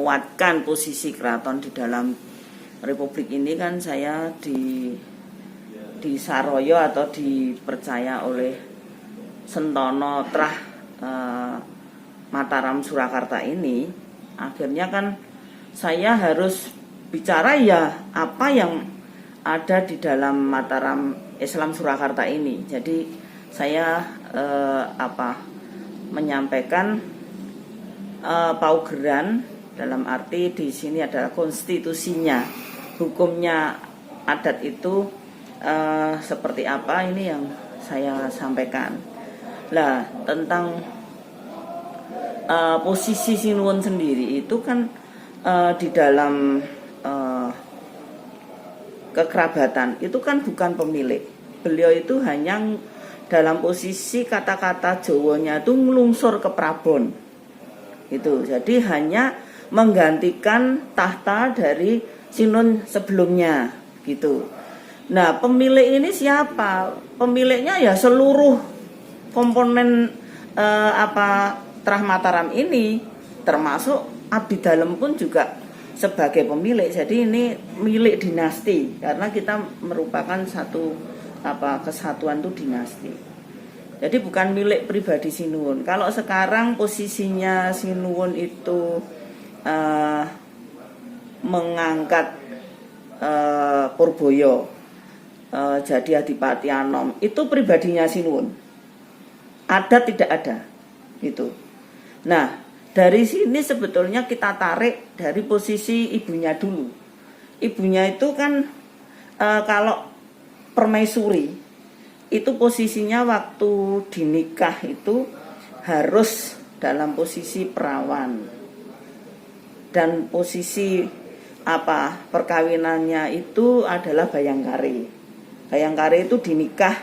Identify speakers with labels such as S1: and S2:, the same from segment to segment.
S1: menguatkan posisi keraton di dalam republik ini kan saya di Saroyo atau dipercaya oleh Sentono Trah Mataram Surakarta ini. Akhirnya kan saya harus bicara ya apa yang ada di dalam Mataram Islam Surakarta ini. Jadi saya menyampaikan paugeran dalam arti di sini adalah konstitusinya, hukumnya adat itu seperti apa, ini yang saya sampaikan. Lah tentang posisi Sinuwun sendiri itu kan di dalam kekerabatan itu kan bukan pemilik. Beliau itu hanya dalam posisi kata-kata Jawanya itu ngelungsur ke Prabon. Itu jadi hanya menggantikan tahta dari Sinun sebelumnya gitu. Nah, pemilik ini siapa? Pemiliknya ya seluruh komponen Trah Mataram ini, termasuk Abdi Dalem pun juga sebagai pemilik. Jadi ini milik dinasti karena kita merupakan satu kesatuan itu dinasti. Jadi bukan milik pribadi Sinuwun. Kalau sekarang posisinya Sinuwun itu mengangkat Purboyo jadi Adipati Anom, itu pribadinya Sinuwun. Adat tidak ada gitu. Nah, dari sini sebetulnya kita tarik dari posisi ibunya dulu. Ibunya itu kan kalau permaisuri itu posisinya waktu dinikah itu harus dalam posisi perawan. Dan posisi perkawinannya itu adalah Bayangkari. Bayangkari itu dinikah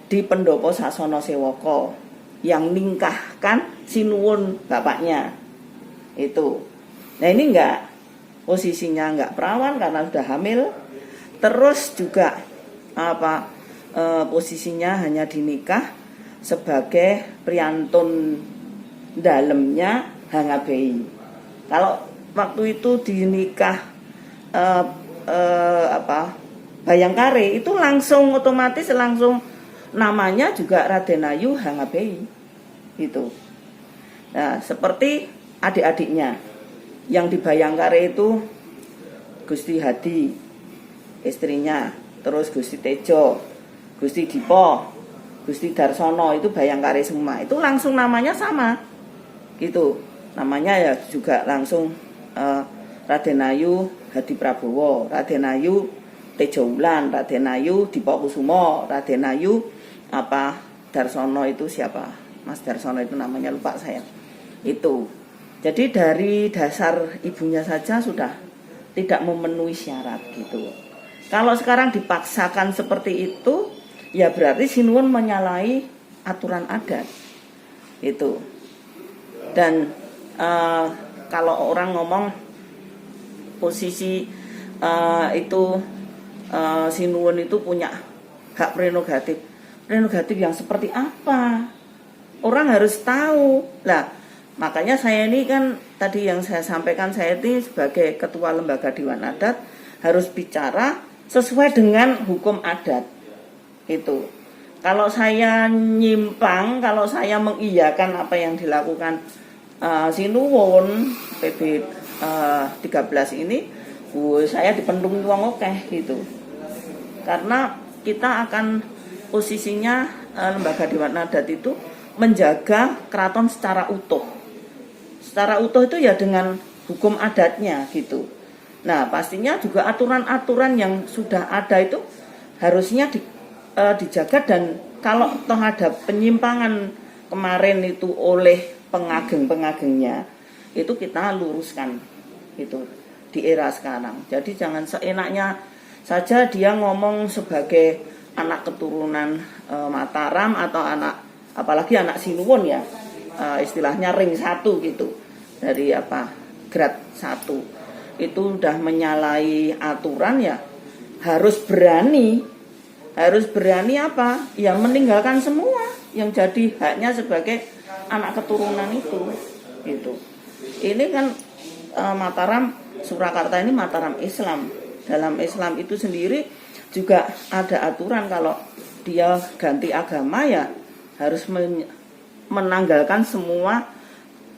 S1: di Pendopo Sasono Sewoko yang ningkahkan Sinuwun bapaknya. Itu. Nah, ini posisinya enggak perawan karena sudah hamil. Terus juga posisinya hanya dinikah sebagai priantun dalemnya Hangabei. Kalau waktu itu dinikah Bayangkari itu langsung otomatis namanya juga Raden Ayu Hangabei gitu. Nah, seperti adik-adiknya yang di Bayangkari itu Gusti Hadi istrinya, terus Gusti Tejo, Gusti Dipo, Gusti Darsono, itu Bayangkari semua. Itu langsung namanya sama gitu. Namanya ya juga langsung Raden Ayu Hadi Prabowo, Raden Ayu Tejo Wulan, Raden Ayu Dipo Kusumo, Raden Ayu Darsono itu siapa? Mas Darsono itu namanya lupa saya. Itu. Jadi dari dasar ibunya saja sudah tidak memenuhi syarat gitu. Kalau sekarang dipaksakan seperti itu, ya berarti Sinuwun menyalahi aturan adat. Itu. Dan kalau orang ngomong posisi Sinuwun itu punya hak prerogatif yang seperti apa? Orang harus tahu. Lah, makanya saya ini kan tadi yang saya sampaikan, saya ini sebagai ketua lembaga Dewan Adat harus bicara sesuai dengan hukum adat. Itu. Kalau saya nyimpang, kalau saya mengiyakan apa yang dilakukan Sinuwun PB 13 ini, saya dipendung wong akeh gitu. Karena kita akan posisinya lembaga Dewan Adat itu menjaga keraton secara utuh. Secara utuh itu ya dengan hukum adatnya gitu. Nah, pastinya juga aturan-aturan yang sudah ada itu harusnya dijaga, dan kalau toh ada penyimpangan kemarin itu oleh pengageng-pengagengnya, itu kita luruskan itu di era sekarang. Jadi jangan seenaknya saja dia ngomong sebagai anak keturunan Mataram atau apalagi anak Sinuwun ya, istilahnya ring 1 gitu, dari grad 1 itu udah menyalahi aturan, ya harus berani ya meninggalkan semua yang jadi haknya sebagai anak keturunan itu gitu. Ini kan Mataram Surakarta ini Mataram Islam. Dalam Islam itu sendiri juga ada aturan kalau dia ganti agama ya harus menanggalkan semua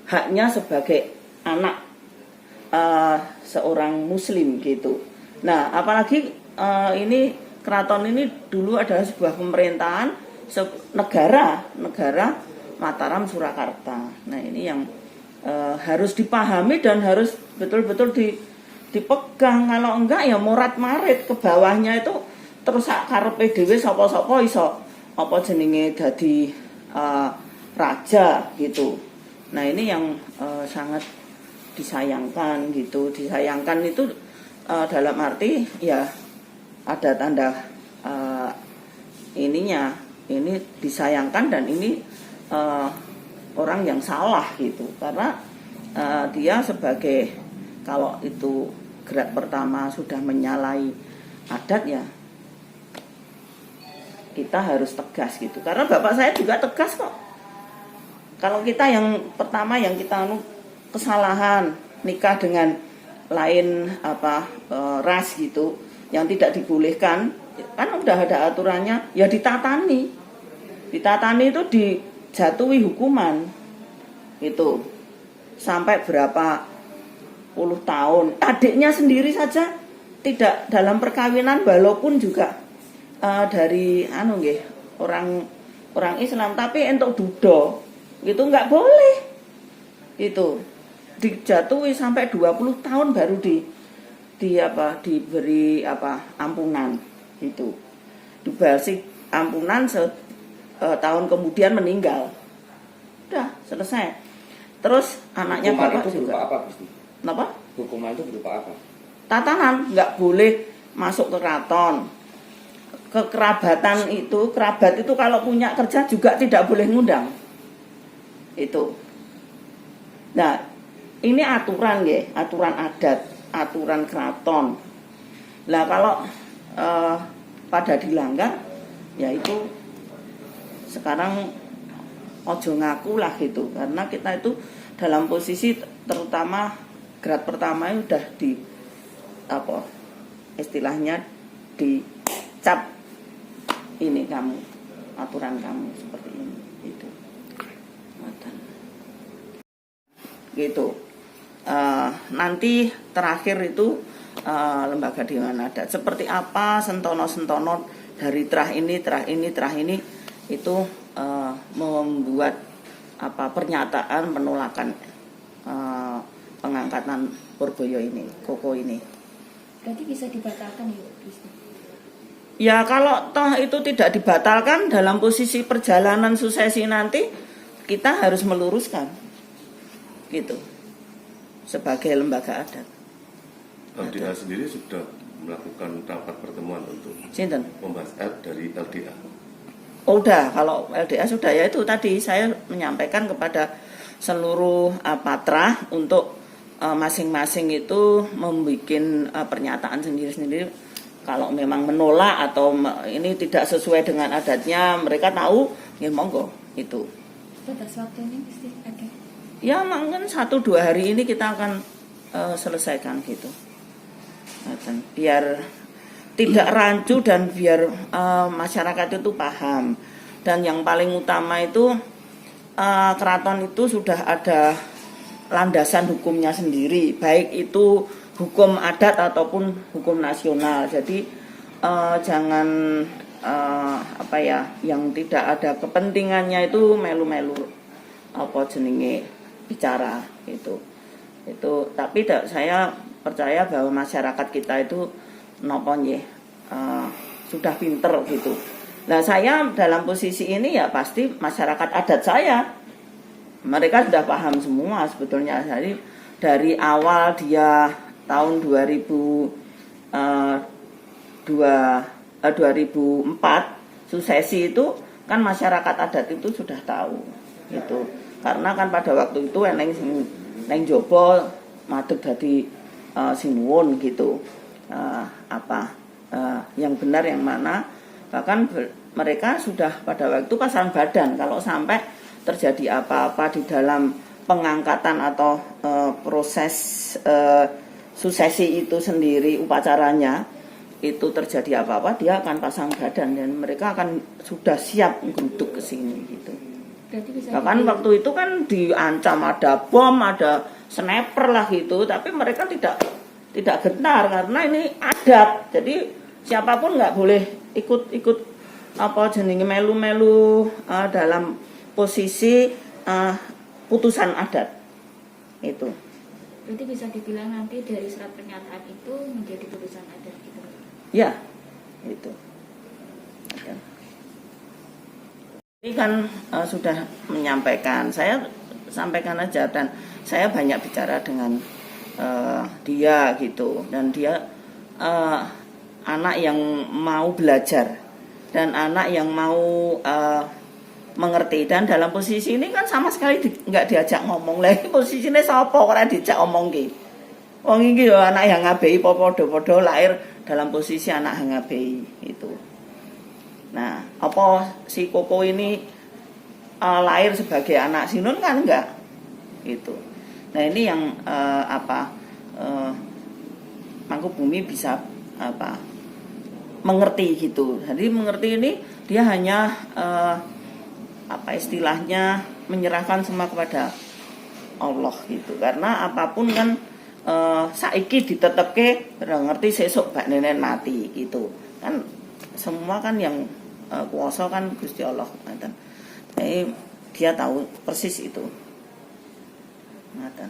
S1: haknya sebagai anak seorang muslim gitu. Nah, apalagi ini keraton ini dulu adalah sebuah pemerintahan negara Mataram Surakarta. Nah, ini yang harus dipahami dan harus betul-betul dipegang. Kalau enggak ya morat-marit ke bawahnya itu terus karepe dhewe sapa-sapa iso apa jenenge dadi raja gitu. Nah, ini yang sangat disayangkan gitu. Disayangkan itu dalam arti ya ada tanda ini disayangkan dan ini orang yang salah gitu. Karena dia sebagai kalau itu gerak pertama sudah menyalahi adat ya kita harus tegas gitu. Karena bapak saya juga tegas kok. Kalau kita yang pertama yang kita kesalahan nikah dengan lain ras gitu yang tidak dibolehkan kan udah ada aturannya ya ditatani itu dijatuhi hukuman itu sampai berapa puluh tahun. Adiknya sendiri saja tidak dalam perkawinan walaupun juga dari orang Islam tapi untuk duda itu nggak boleh itu dijatuhi sampai 20 tahun baru diberi ampunan itu diberi ampunan tahun kemudian meninggal udah selesai. Terus anaknya
S2: hukuman
S1: bapak
S2: itu
S1: juga
S2: berupa apa Gusti?
S1: Kenapa?
S2: Hukuman itu berupa apa?
S1: Tatanan nggak boleh masuk ke keraton. Kekerabatan itu kerabat itu kalau punya kerja juga tidak boleh ngundang itu. Nah, ini aturan ya, aturan adat, aturan keraton. Lah kalau pada dilanggar, ya itu sekarang ojo ngaku lah gitu. Karena kita itu dalam posisi terutama grad pertama itu udah istilahnya dicap ini kamu aturan kamu seperti ini gitu. Nanti terakhir itu lembaga Dewan Adat seperti apa sentono dari terah ini itu membuat pernyataan penolakan pengangkatan Purboyo ini, Koko ini.
S3: Berarti bisa dibatalkan ya, Gusti?
S1: Ya kalau toh itu tidak dibatalkan dalam posisi perjalanan suksesi nanti kita harus meluruskan gitu sebagai lembaga adat.
S4: LDA sendiri sudah melakukan rapat pertemuan untuk membahas dari LDA.
S1: Oh, udah, kalau LDA sudah ya itu tadi saya menyampaikan kepada seluruh patra untuk masing-masing itu membuat pernyataan sendiri-sendiri kalau memang menolak atau ini tidak sesuai dengan adatnya mereka tahu ya monggo itu.
S3: Batas waktunya pasti ada.
S1: Ya mungkin 1-2 hari ini kita akan selesaikan gitu. Biar tidak rancu dan biar masyarakat itu paham. Dan yang paling utama itu keraton itu sudah ada landasan hukumnya sendiri, baik itu hukum adat ataupun hukum nasional. Jadi jangan yang tidak ada kepentingannya itu melu-melu bicara itu. Tapi saya percaya bahwa masyarakat kita itu sudah pinter gitu. Nah, saya dalam posisi ini ya pasti masyarakat adat saya mereka sudah paham semua sebetulnya. Jadi dari awal dia tahun 2004 suksesi itu kan masyarakat adat itu sudah tahu gitu. Karena kan pada waktu itu neng jobo madeg dadi sinuwun gitu. Yang benar yang mana, bahkan mereka sudah pada waktu pasang badan kalau sampai terjadi apa-apa di dalam pengangkatan atau proses susesi itu sendiri, upacaranya itu terjadi apa-apa, dia akan pasang badan dan mereka akan sudah siap untuk ke sini gitu.
S3: Berarti bisa
S1: Bahkan waktu itu kan diancam ada bom, ada sniper lah gitu, tapi mereka tidak gentar karena ini adat. Jadi siapapun nggak boleh ikut apa jenenge melu-melu dalam posisi putusan adat itu.
S3: Berarti bisa dibilang nanti dari surat pernyataan itu menjadi putusan adat gitu.
S1: Ya, itu. Ini kan sudah menyampaikan, saya sampaikan aja dan saya banyak bicara dengan dia gitu, dan dia anak yang mau belajar dan anak yang mau mengerti, dan dalam posisi ini kan sama sekali nggak diajak ngomong lagi. Posisinya sopo karena diajak ngomong gitu. Wong iki yo anak yang ngabei podo-podo lahir dalam posisi anak yang ngabei itu. Nah, apa si Koko ini lahir sebagai anak Sinun kan enggak gitu. Nah, ini yang Mangkubumi bisa mengerti gitu. Jadi mengerti ini dia hanya istilahnya menyerahkan semua kepada Allah gitu. Karena apapun kan saiki ditetepke ngerti sesuk bak nenen mati gitu. Kan semua kan yang kuasa kan Gusti Allah. Jadi dia tahu persis itu. Ngoten.